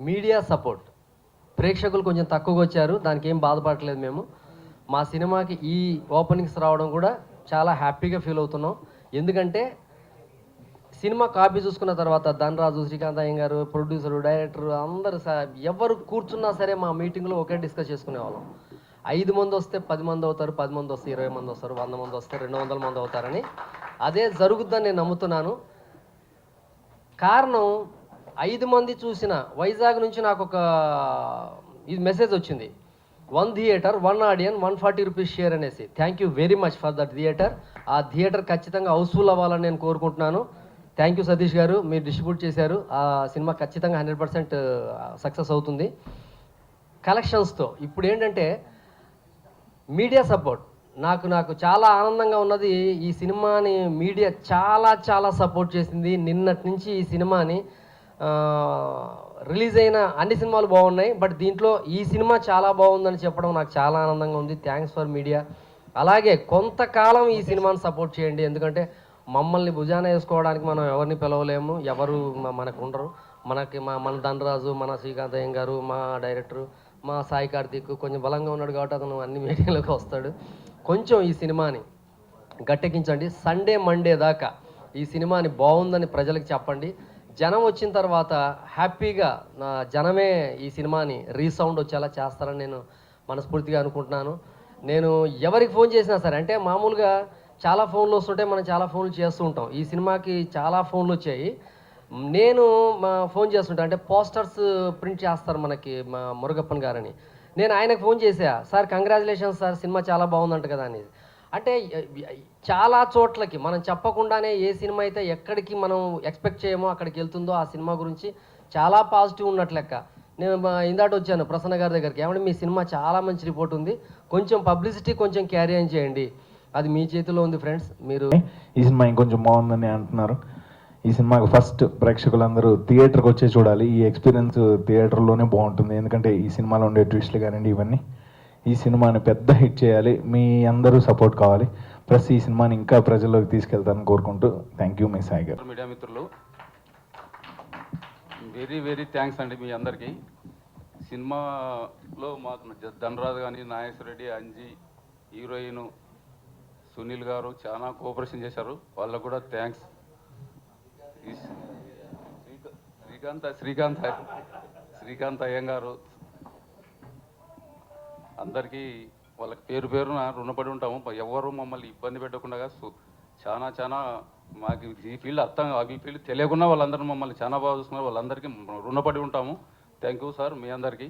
Media support. ప్రేక్షకులు కొంచెం తక్కువగా వచ్చారు, దానికి ఏం బాధపడట్లేదు మేము. మా సినిమాకి ఈ ఓపెనింగ్స్ రావడం కూడా చాలా హ్యాపీగా ఫీల్ అవుతున్నాం. ఎందుకంటే సినిమా కాపీ చూసుకున్న తర్వాత ధనరాజు, శ్రీకాంత్ అయ్యంగారు, ప్రొడ్యూసరు, డైరెక్టర్ అందరూ ఎవరు కూర్చున్నా సరే మా మీటింగ్లో ఒకే డిస్కస్ చేసుకునేవాళ్ళం. 5 మంది వస్తే 10 మంది అవుతారు, 10 మంది వస్తే 20 మంది వస్తారు, 100 మంది వస్తే 200 మంది అవుతారని. అదే జరుగుద్దని నేను నమ్ముతున్నాను. కారణం 5 మంది చూసిన వైజాగ్ నుంచి నాకు ఒక ఇది మెసేజ్ వచ్చింది, 1 థియేటర్ 1 ఆడియన్ 140 రూపీస్ షేర్ అనేసి. Thank you very much for that theatre. ఆ థియేటర్ ఖచ్చితంగా హౌస్ఫుల్ అవ్వాలని నేను కోరుకుంటున్నాను. థ్యాంక్ యూ సతీష్ గారు, మీరు డిస్ట్రిబ్యూట్ చేశారు. ఆ సినిమా ఖచ్చితంగా 100% సక్సెస్ అవుతుంది కలెక్షన్స్తో. ఇప్పుడు ఏంటంటే మీడియా సపోర్ట్ నాకు చాలా ఆనందంగా ఉన్నది. ఈ సినిమాని మీడియా చాలా చాలా సపోర్ట్ చేసింది. నిన్నటి నుంచి ఈ సినిమాని రిలీజ్ అయిన అన్ని సినిమాలు బాగున్నాయి, బట్ దీంట్లో ఈ సినిమా చాలా బాగుందని చెప్పడం నాకు చాలా ఆనందంగా ఉంది. Thanks for media. అలాగే కొంతకాలం ఈ సినిమాని సపోర్ట్ చేయండి, ఎందుకంటే మమ్మల్ని భుజాన వేసుకోవడానికి మనం ఎవరిని పిలవలేము, ఎవరు మనకు ఉండరు. మన ధనరాజు, మన శ్రీకాంత్ అయ్యం గారు, మా డైరెక్టరు, మా సాయి కార్తీక్ కొంచెం బలంగా ఉన్నాడు కాబట్టి అతను అన్ని మీడియాలోకి వస్తాడు. కొంచెం ఈ సినిమాని గట్టెక్కించండి. సండే మండే దాకా ఈ సినిమాని బాగుందని ప్రజలకు చెప్పండి. జనం వచ్చిన తర్వాత హ్యాపీగా జనమే ఈ సినిమాని రీసౌండ్ వచ్చేలా చేస్తారని నేను మనస్ఫూర్తిగా అనుకుంటున్నాను. నేను ఎవరికి ఫోన్ చేసినా సరే, అంటే మామూలుగా చాలా ఫోన్లు వస్తుంటే మనం చాలా ఫోన్లు చేస్తూ ఉంటాం. ఈ సినిమాకి చాలా ఫోన్లు వచ్చాయి. నేను ఫోన్ చేస్తుంటా, అంటే పోస్టర్స్ ప్రింట్ చేస్తారు మనకి మా మురుగప్పన్ గారని. నేను ఆయనకు ఫోన్ చేసా, సార్ కంగ్రాచులేషన్స్ సార్, సినిమా చాలా బాగుందంట కదా అని. అంటే చాలా చోట్లకి మనం చెప్పకుండానే ఏ సినిమా అయితే ఎక్కడికి మనం ఎక్స్పెక్ట్ చేయమో అక్కడికి వెళ్తుందో ఆ సినిమా గురించి చాలా పాజిటివ్ ఉన్నట్లు లెక్క. నేను ఇందాట వచ్చాను ప్రసన్న గారి దగ్గరికి, ఏమంటే మీ సినిమా చాలా మంచి రిపోర్ట్ ఉంది, కొంచెం పబ్లిసిటీ కొంచెం క్యారీ ఆన్ చేయండి, అది మీ చేతిలో ఉంది ఫ్రెండ్స్. మీరు ఈ సినిమా ఇంకొంచెం బాగుందని అంటున్నారు. ఈ సినిమాకి ఫస్ట్ ప్రేక్షకులందరూ థియేటర్కి వచ్చే చూడాలి. ఈ ఎక్స్పీరియన్స్ థియేటర్లోనే బాగుంటుంది, ఎందుకంటే ఈ సినిమాలో ఉండే ట్విస్ట్లు కానివ్వండి, ఇవన్నీ ఈ సినిమాని పెద్ద హిట్ చేయాలి. మీ అందరూ సపోర్ట్ కావాలి. ప్లస్ ఈ సినిమాని ఇంకా ప్రజల్లోకి తీసుకెళ్తానని కోరుకుంటూ థ్యాంక్ యూ మై సాయి గారు. మీడియా మిత్రులు, వెరీ వెరీ థ్యాంక్స్ అండి మీ అందరికీ. సినిమాలో మాకు ధనరాజు కానీ, నాగేశ్వర రెడ్డి, అంజీ, హీరోయిన్ సునీల్ గారు చాలా కోఆపరేషన్ చేశారు, వాళ్ళకు కూడా థ్యాంక్స్. శ్రీకాంత్ అయ్యంగారు అందరికీ వాళ్ళకి పేరు పేరున రుణపడి ఉంటాము. ఎవరు మమ్మల్ని ఇబ్బంది పెట్టకుండా చాలా మాకు ఈ ఫీల్డ్ ఈ ఫీల్డ్ తెలియకుండా వాళ్ళందరూ మమ్మల్ని చాలా బాగా చూస్తున్నారు, వాళ్ళందరికీ రుణపడి ఉంటాము. థ్యాంక్ యూ సార్ మీ అందరికీ.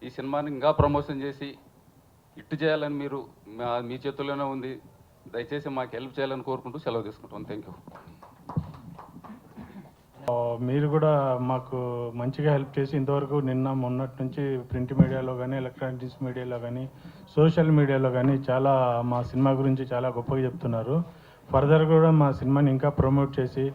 ఈ సినిమాని ఇంకా ప్రమోషన్ చేసి హిట్ చేయాలని మీరు మీ చేతుల్లోనే ఉంది, దయచేసి మాకు హెల్ప్ చేయాలని కోరుకుంటూ సెలవు తీసుకుంటాం. Thank you. మీరు కూడా మాకు మంచిగా హెల్ప్ చేసి ఇంతవరకు నిన్న మొన్నటి నుంచి ప్రింట్ మీడియాలో కానీ, ఎలక్ట్రానిక్స్ మీడియాలో కానీ, సోషల్ మీడియాలో కానీ చాలా మా సినిమా గురించి చాలా గొప్పగా చెప్తున్నారు. ఫర్దర్ కూడా మా సినిమాని ఇంకా ప్రమోట్ చేసి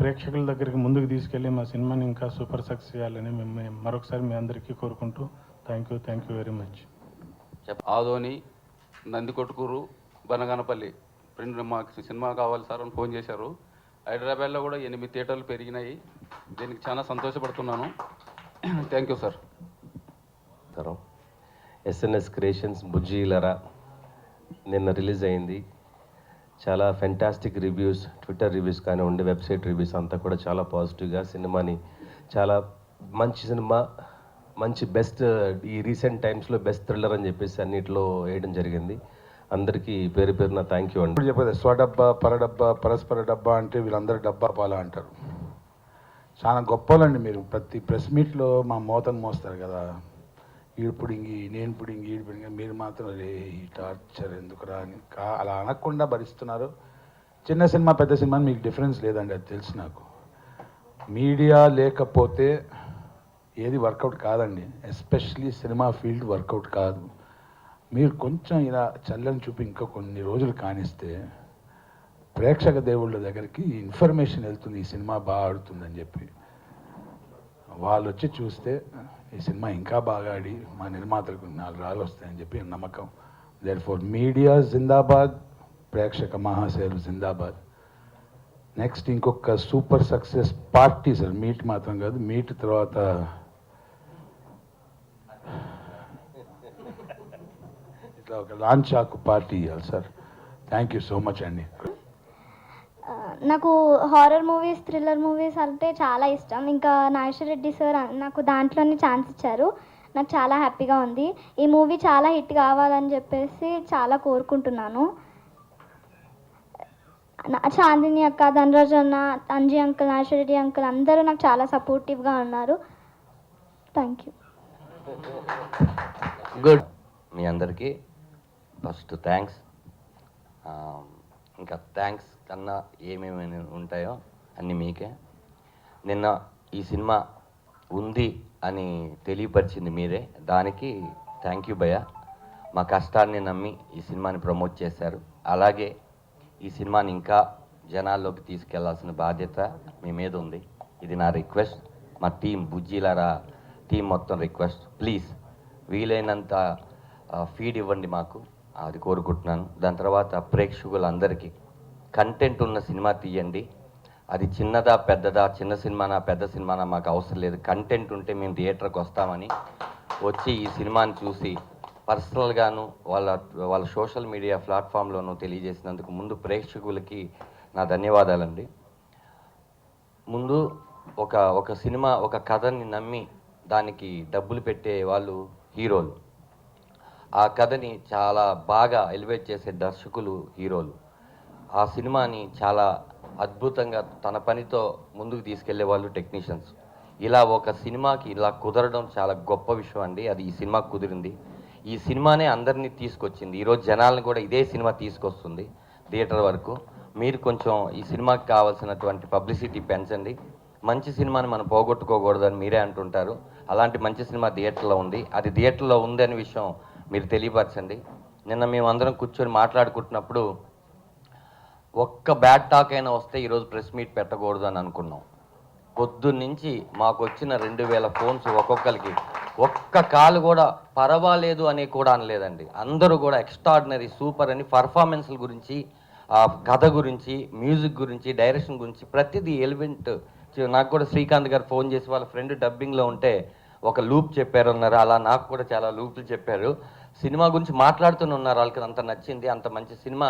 ప్రేక్షకుల దగ్గరికి ముందుకు తీసుకెళ్ళి మా సినిమాని ఇంకా సూపర్ సక్సెస్ చేయాలని మేము మరొకసారి మీ అందరికీ కోరుకుంటూ thank you very much. Adoni, Nandikotkur, Banaganapalli print మాకు సినిమా కావాలి సార్ అని ఫోన్ చేశారు. హైదరాబాద్లో కూడా 8 థియేటర్లు పెరిగినాయి, దీనికి చాలా సంతోషపడుతున్నాను. Thank you sir. SNS creations Bujjilara నిన్న రిలీజ్ అయింది. చాలా ఫెంటాస్టిక్ రివ్యూస్, ట్విట్టర్ రివ్యూస్ కానివ్వండి, వెబ్సైట్ రివ్యూస్ అంతా కూడా చాలా పాజిటివ్గా సినిమాని చాలా మంచి సినిమా, మంచి బెస్ట్ ఈ రీసెంట్ టైమ్స్లో బెస్ట్ థ్రిల్లర్ అని చెప్పేసి అన్నింటిలో వేయడం జరిగింది. అందరికీ పేరు పేరున థ్యాంక్ యూ అండి. చెప్పేది స్వడబ్బా, పరడబ్బా, పరస్పర డబ్బా అంటే వీళ్ళందరూ డబ్బా పాలా అంటారు. చాలా గొప్పలండి మీరు. ప్రతి ప్రెస్ మీట్లో మా మోతను మోస్తారు కదా, ఈడు పుడింగి, నేను పుడింగి, ఈడు పుడింగి, మీరు మాత్రం రే ఈ టార్చర్ ఎందుకురా అని అలా అనకుండా భరిస్తున్నారు. చిన్న సినిమా పెద్ద సినిమా మీకు డిఫరెన్స్ లేదండి, అది తెలుసు నాకు. మీడియా లేకపోతే ఏది వర్కౌట్ కాదండి, ఎస్పెషలీ సినిమా ఫీల్డ్ వర్కౌట్ కాదు. మీరు కొంచెం ఇలా చల్లని చూపి ఇంకా కొన్ని రోజులు కానిస్తే ప్రేక్షక దేవుళ్ళ దగ్గరికి ఇన్ఫర్మేషన్ వెళ్తుంది, ఈ సినిమా బాగా ఆడుతుందని చెప్పి. వాళ్ళు వచ్చి చూస్తే ఈ సినిమా ఇంకా బాగా ఆడి మా నిర్మాతలకు 4 రాళ్ళు వస్తాయని చెప్పి నమ్మకం. దేర్ఫోర్ మీడియా జిందాబాద్, ప్రేక్షక మహాశయులు జిందాబాద్. నెక్స్ట్ ఇంకొక super success party sir, meet మాత్రం కాదు, మీట్ తర్వాత ఇట్లా ఒక లాంచ్ ఆకు పార్టీ ఇవ్వాలి sir. Thank you so much అండి. నాకు హారర్ మూవీస్, థ్రిల్లర్ మూవీస్ అంటే చాలా ఇష్టం. ఇంకా నాగేశ్వర రెడ్డి సార్ నాకు దాంట్లోనే ఛాన్స్ ఇచ్చారు. నాకు చాలా హ్యాపీగా ఉంది. ఈ మూవీ చాలా హిట్ కావాలని చెప్పేసి చాలా కోరుకుంటున్నాను. చాందిని అక్క, ధనరాజ్ అన్న, అంజీ అంకుల్, నాగేశ్వర రెడ్డి అంకుల్ అందరూ నాకు చాలా సపోర్టివ్గా ఉన్నారు. Thank you. గుడ్. మీ అందరికీ ఫస్ట్ థ్యాంక్స్. ఇంకా థ్యాంక్స్ కన్నా ఏమేమి ఉంటాయో అన్నీ మీకే. నిన్న ఈ సినిమా ఉంది అని తెలియపరిచింది మీరే, దానికి థ్యాంక్ యూ భయ్య. మా కష్టాన్ని నమ్మి ఈ సినిమాని ప్రమోట్ చేశారు. అలాగే ఈ సినిమాని ఇంకా జనాల్లోకి తీసుకెళ్లాల్సిన బాధ్యత మీ మీద ఉంది. ఇది నా రిక్వెస్ట్, మా టీం బుజ్జీలారా టీం మొత్తం రిక్వెస్ట్. ప్లీజ్ వీలైనంత ఫీడ్ ఇవ్వండి మాకు, అది కోరుకుంటున్నాను. దాని తర్వాత ప్రేక్షకులందరికీ కంటెంట్ ఉన్న సినిమా తీయండి. అది చిన్నదా పెద్దదా, చిన్న సినిమానా పెద్ద సినిమానా మాకు అవసరం లేదు. కంటెంట్ ఉంటే మేము థియేటర్కి వస్తామని వచ్చి ఈ సినిమాని చూసి పర్సనల్గాను వాళ్ళ సోషల్ మీడియా ప్లాట్ఫామ్లోనూ తెలియజేసినందుకు ముందు ప్రేక్షకులకి నా ధన్యవాదాలండి. ముందు ఒక సినిమా, ఒక కథని నమ్మి దానికి డబ్బులు పెట్టే వాళ్ళు హీరోలు, ఆ కథని చాలా బాగా ఎలివేట్ చేసే దర్శకులు హీరోలు, ఆ సినిమాని చాలా అద్భుతంగా తన పనితో ముందుకు తీసుకెళ్లే వాళ్ళు టెక్నీషియన్స్. ఇలా ఒక సినిమాకి ఇలా కుదరడం చాలా గొప్ప విషయం అండి. అది ఈ సినిమాకి కుదిరింది. ఈ సినిమానే అందరినీ తీసుకొచ్చింది. ఈరోజు జనాలను కూడా ఇదే సినిమా తీసుకొస్తుంది థియేటర్ వరకు. మీరు కొంచెం ఈ సినిమాకి కావాల్సినటువంటి పబ్లిసిటీ పెంచండి. మంచి సినిమాని మనం పోగొట్టుకోకూడదని మీరే అంటుంటారు. అలాంటి మంచి సినిమా థియేటర్లో ఉంది. అది థియేటర్లో ఉంది అనే విషయం మీరు తెలియపరచండి. నిన్న మేము అందరం కూర్చొని మాట్లాడుకుంటున్నప్పుడు ఒక్క బ్యాడ్ టాక్ అయినా వస్తే ఈరోజు ప్రెస్ మీట్ పెట్టకూడదు అని అనుకున్నాం. పొద్దున్నుంచి మాకు వచ్చిన 2000 ఫోన్స్ ఒక్కొక్కరికి ఒక్క కాల్ కూడా పర్వాలేదు అని కూడా అనలేదండి. అందరూ కూడా ఎక్స్ట్రాడినరీ, సూపర్ అని పర్ఫార్మెన్స్ల గురించి, కథ గురించి, మ్యూజిక్ గురించి, డైరెక్షన్ గురించి ప్రతిదీ ఎలిమెంట్. నాకు కూడా శ్రీకాంత్ గారు ఫోన్ చేసి వాళ్ళ ఫ్రెండ్ డబ్బింగ్లో ఉంటే ఒక లూప్ చెప్పారు అన్నారు. అలా నాకు కూడా చాలా లూప్లు చెప్పారు. సినిమా గురించి మాట్లాడుతూనే ఉన్నారు. వాళ్ళకి అంత నచ్చింది. అంత మంచి సినిమా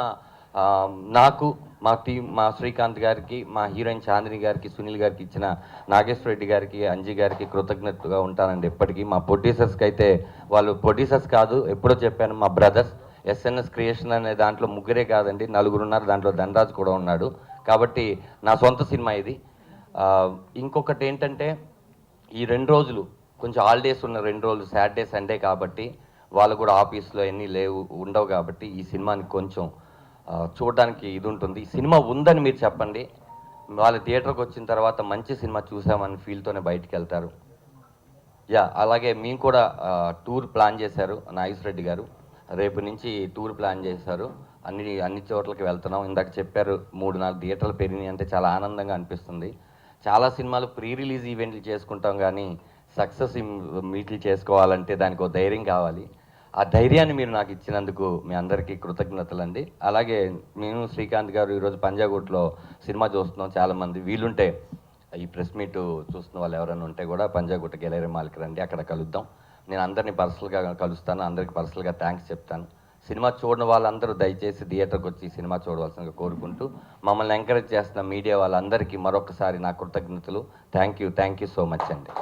నాకు, మా టీం, మా శ్రీకాంత్ గారికి, మా హీరోయిన్ చాందిని గారికి, సునీల్ గారికి ఇచ్చిన నాగేశ్వర రెడ్డి గారికి, అంజీ గారికి కృతజ్ఞతగా ఉంటానండి ఎప్పటికీ. మా ప్రొడ్యూసర్స్కి అయితే, వాళ్ళు ప్రొడ్యూసర్స్ కాదు, ఎప్పుడో చెప్పాను, మా బ్రదర్స్. ఎస్ఎన్ఎస్ క్రియేషన్ అనే దాంట్లో ముగ్గురే కాదండి, 4 ఉన్నారు. దాంట్లో ధనరాజ్ కూడా ఉన్నాడు. కాబట్టి నా సొంత సినిమా ఇది. ఇంకొకటి ఏంటంటే, ఈ 2 రోజులు కొంచెం హాలిడేస్ ఉన్న 2 రోజులు, సాటర్డే సండే కాబట్టి వాళ్ళు కూడా ఆఫీస్లో ఎన్ని ఉండవు కాబట్టి ఈ సినిమాని కొంచెం చూడడానికి ఇది ఉంటుంది. ఈ సినిమా ఉందని మీరు చెప్పండి. వాళ్ళు థియేటర్కి వచ్చిన తర్వాత మంచి సినిమా చూసామని ఫీల్తోనే బయటికి వెళ్తారు. అలాగే మేము కూడా టూర్ ప్లాన్ చేశారు నాగేశ్వర రెడ్డి గారు. రేపు నుంచి టూర్ ప్లాన్ చేశారు. అన్ని చోట్లకి వెళ్తున్నాం. ఇందాక చెప్పారు 3-4 థియేటర్లు పెరిగినాయి అంటే చాలా ఆనందంగా అనిపిస్తుంది. చాలా సినిమాలు ప్రీ రిలీజ్ ఈవెంట్లు చేసుకుంటాం, కానీ సక్సెస్ మీట్లు చేసుకోవాలంటే దానికి ఒక ధైర్యం కావాలి. ఆ ధైర్యాన్ని మీరు నాకు ఇచ్చినందుకు మీ అందరికీ కృతజ్ఞతలండి. అలాగే మేము శ్రీకాంత్ గారు ఈరోజు పంజాగుట్లో సినిమా చూస్తున్నాం. చాలామంది వీలుంటే ఈ ప్రెస్ మీట్ చూస్తున్న వాళ్ళు ఎవరైనా ఉంటే కూడా పంజాగుట్ట గ్యాలరీ మాల్కి రండి, అక్కడ కలుద్దాం. నేను అందరినీ పర్సనల్గా కలుస్తాను, అందరికీ పర్సనల్గా థ్యాంక్స్ చెప్తాను. సినిమా చూడని వాళ్ళందరూ దయచేసి థియేటర్కి వచ్చి సినిమా చూడవలసిందిగా కోరుకుంటూ, మమ్మల్ని ఎంకరేజ్ చేస్తున్న మీడియా వాళ్ళందరికీ మరొకసారి నా కృతజ్ఞతలు. థ్యాంక్ యూ సో మచ్ అండి.